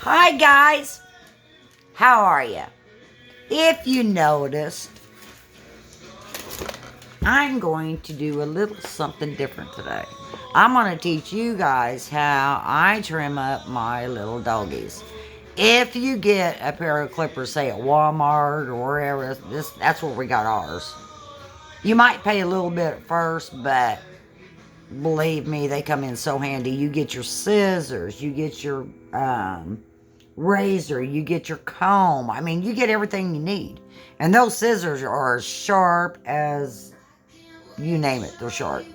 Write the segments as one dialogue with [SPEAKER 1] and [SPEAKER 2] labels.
[SPEAKER 1] Hi guys, how are you? If you noticed, I'm going to do a little something different today. I'm going to teach you guys how I trim up my little doggies. If you get a pair of clippers, say at Walmart or wherever, that's where we got ours. You might pay a little bit at first, but believe me, they come in so handy. You get your scissors, you get your razor, you get your comb. I mean, you get everything you need. And those scissors are as sharp as you name it, they're sharp.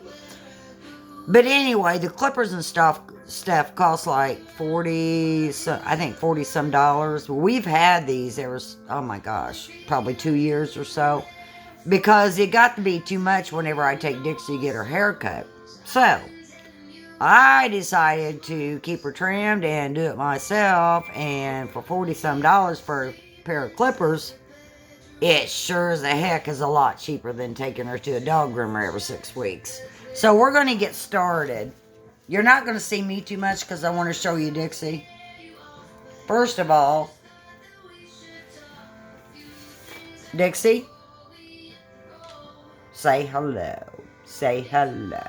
[SPEAKER 1] But anyway, the clippers and stuff cost like 40, I think 40 some dollars. We've had these ever, oh my gosh, probably 2 years or so. Because it got to be too much whenever I take Dixie to get her hair cut. So, I decided to keep her trimmed and do it myself. And for 40 some dollars for a pair of clippers, it sure as the heck is a lot cheaper than taking her to a dog groomer every 6 weeks. So we're going to get started. You're not going to see me too much because I want to show you Dixie. First of all, Dixie, say hello. Say hello.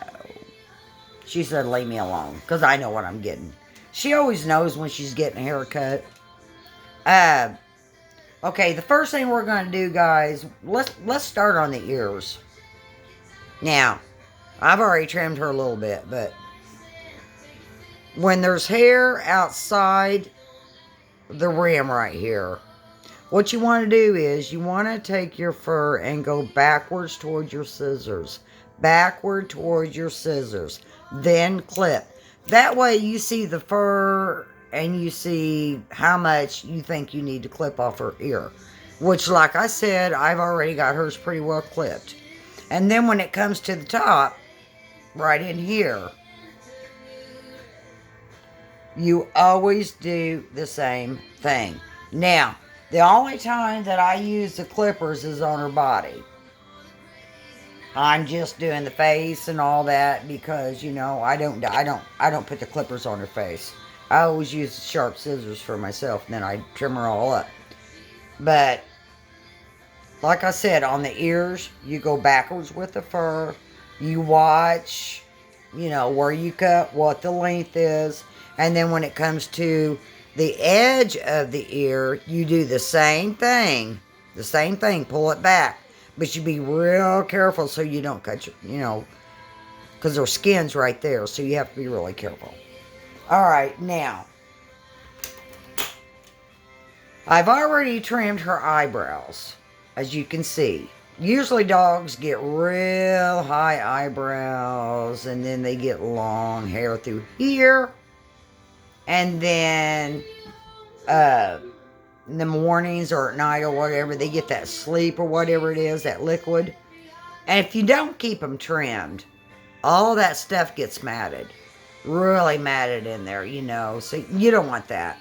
[SPEAKER 1] She said, leave me alone, because I know what I'm getting. She always knows when she's getting a haircut. Okay, the first thing we're going to do, guys, let's start on the ears. Now, I've already trimmed her a little bit, but when there's hair outside the rim right here, what you want to do is you want to take your fur and go backwards towards your scissors. Backward towards your scissors. Then clip. That way you see the fur and you see how much you think you need to clip off her ear. Which, like I said, I've already got hers pretty well clipped. And then when it comes to the top, right in here, you always do the same thing. Now, the only time that I use the clippers is on her body. I'm just doing the face and all that because, you know, I don't put the clippers on her face. I always use sharp scissors for myself, and then I trim her all up. But like I said, on the ears, you go backwards with the fur. You watch, you know, where you cut, what the length is, and then when it comes to the edge of the ear, you do the same thing. The same thing. Pull it back. But you be real careful so you don't cut your, you know, because her skin's right there. So you have to be really careful. All right, now, I've already trimmed her eyebrows, as you can see. Usually dogs get real high eyebrows, and then they get long hair through here. And then, in the mornings or at night or whatever, they get that sleep or whatever it is, that liquid. And if you don't keep them trimmed, all that stuff gets matted. Really matted in there, you know. So you don't want that.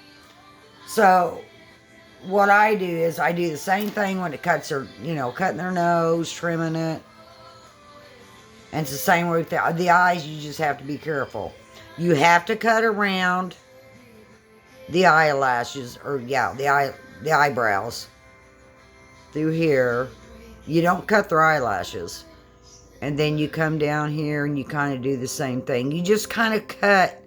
[SPEAKER 1] So what I do is I do the same thing when it cuts her, you know, cutting their nose, trimming it. And it's the same way with the eyes. You just have to be careful. You have to cut around the eyelashes, or yeah, the eyebrows through here. You don't cut their eyelashes. And then you come down here and you kind of do the same thing. You just kind of cut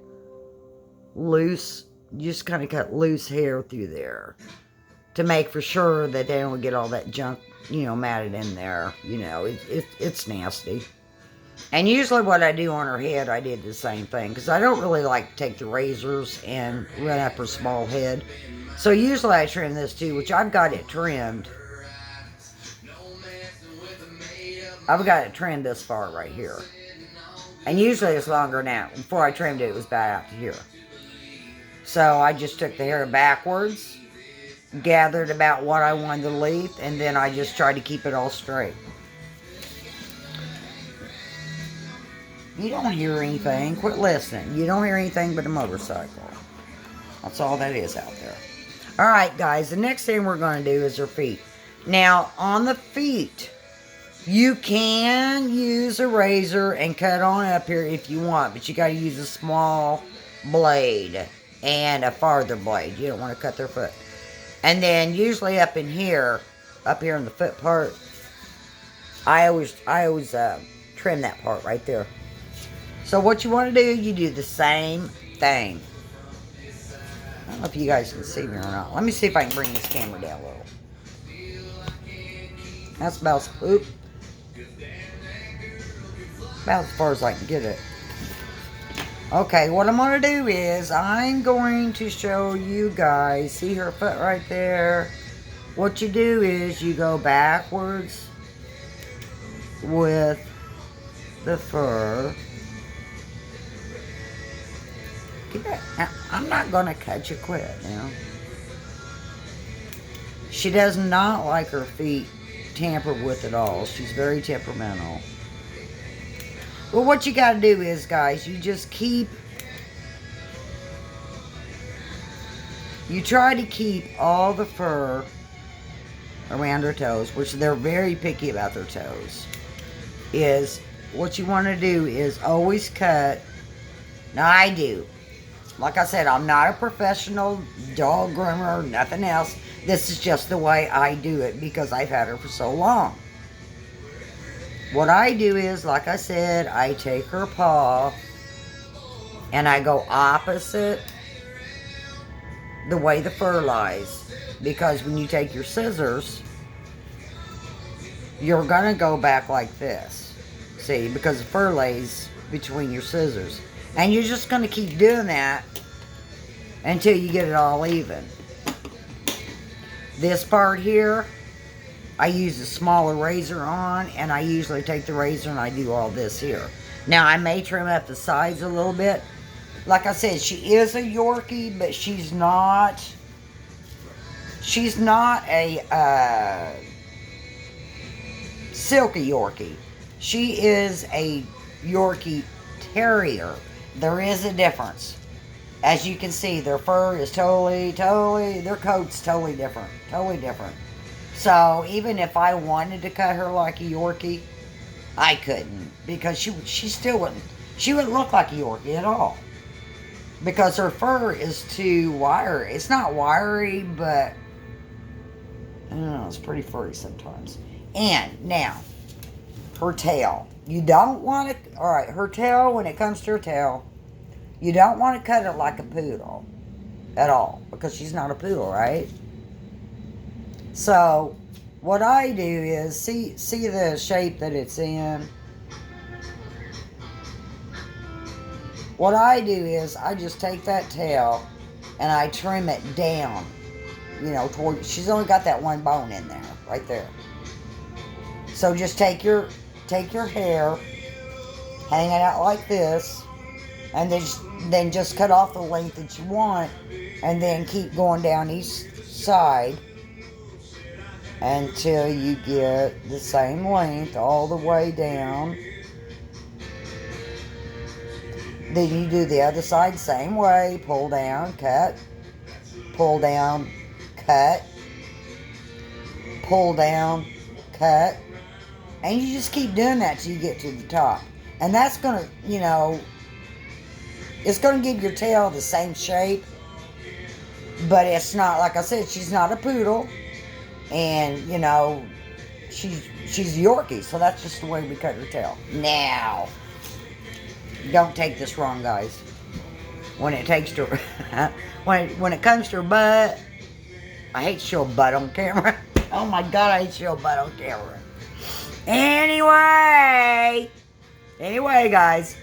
[SPEAKER 1] loose, hair through there to make for sure that they don't get all that junk, you know, matted in there. You know, it's nasty. And usually what I do on her head, I did the same thing. Because I don't really like to take the razors and run up her small head. So usually I trim this too, which I've got it trimmed. I've got it trimmed this far right here. And usually it's longer now. Before I trimmed it, it was about out to here. So I just took the hair backwards, gathered about what I wanted to leave, and then I just tried to keep it all straight. You don't hear anything. Quit listening. You don't hear anything but a motorcycle. That's all that is out there. Alright, guys. The next thing we're going to do is her feet. Now, on the feet, you can use a razor and cut on up here if you want. But you got to use a small blade. and a farther blade. You don't want to cut their foot. And then usually up in here, in the foot part, I always trim that part right there. So what you want to do, you do the same thing. I don't know if you guys can see me or not. Let me see if I can bring this camera down a little. That's about as far as I can get it. Okay, what I'm going to do is I'm going to show you guys. See her foot right there? What you do is you go backwards with the fur. Now, I'm not going to cut you quit now. She does not like her feet tampered with at all. She's very temperamental. Well, what you got to do is, guys, you just you try to keep all the fur around her toes, which they're very picky about their toes. Is what you want to do is always cut. Now, I do. Like I said, I'm not a professional dog groomer or nothing else. This is just the way I do it because I've had her for so long. What I do is, like I said, I take her paw and I go opposite the way the fur lies. Because when you take your scissors, you're going to go back like this. See, because the fur lays between your scissors. And you're just going to keep doing that until you get it all even. This part here, I use a smaller razor on, and I usually take the razor and I do all this here. Now, I may trim up the sides a little bit. Like I said, she is a Yorkie, but she's not a silky Yorkie. She is a Yorkie Terrier. There is a difference. As you can see, their fur is their coat's totally different. Totally different. So, even if I wanted to cut her like a Yorkie, I couldn't. Because she wouldn't look like a Yorkie at all. Because her fur is too wiry. It's not wiry, but I don't know, it's pretty furry sometimes. And, now, her tail. You don't want to, alright, her tail, when it comes to her tail, you don't want to cut it like a poodle at all, because she's not a poodle, right? So, what I do is, see the shape that it's in? What I do is, I just take that tail, and I trim it down, toward, she's only got that one bone in there, right there. So, just take your hair, hang it out like this, and then just cut off the length that you want, and then keep going down each side until you get the same length all the way down. Then you do the other side same way, pull down, cut, pull down, cut, pull down, cut, and you just keep doing that till you get to the top. And that's going to, it's going to give your tail the same shape, but it's not, like I said, she's not a poodle, and, she's a Yorkie, so that's just the way we cut her tail. Now, don't take this wrong, guys. When it takes to, when it comes to her butt, I hate to show butt on camera. Oh my God, I hate to show butt on camera. Anyway, guys,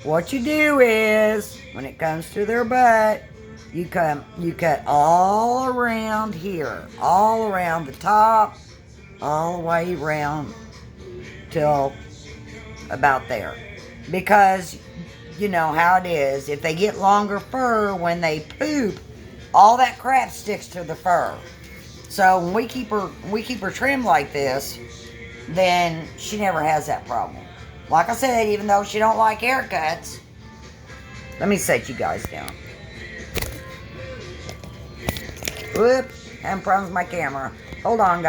[SPEAKER 1] what you do is, when it comes to their butt, you cut all around here, all around the top, all the way around till about there. Because you know how it is, if they get longer fur, when they poop, all that crap sticks to the fur. So when we keep her trimmed like this, then she never has that problem. Like I said, even though she don't like haircuts, let me set you guys down. Whoop, having problems with my camera. Hold on, guys.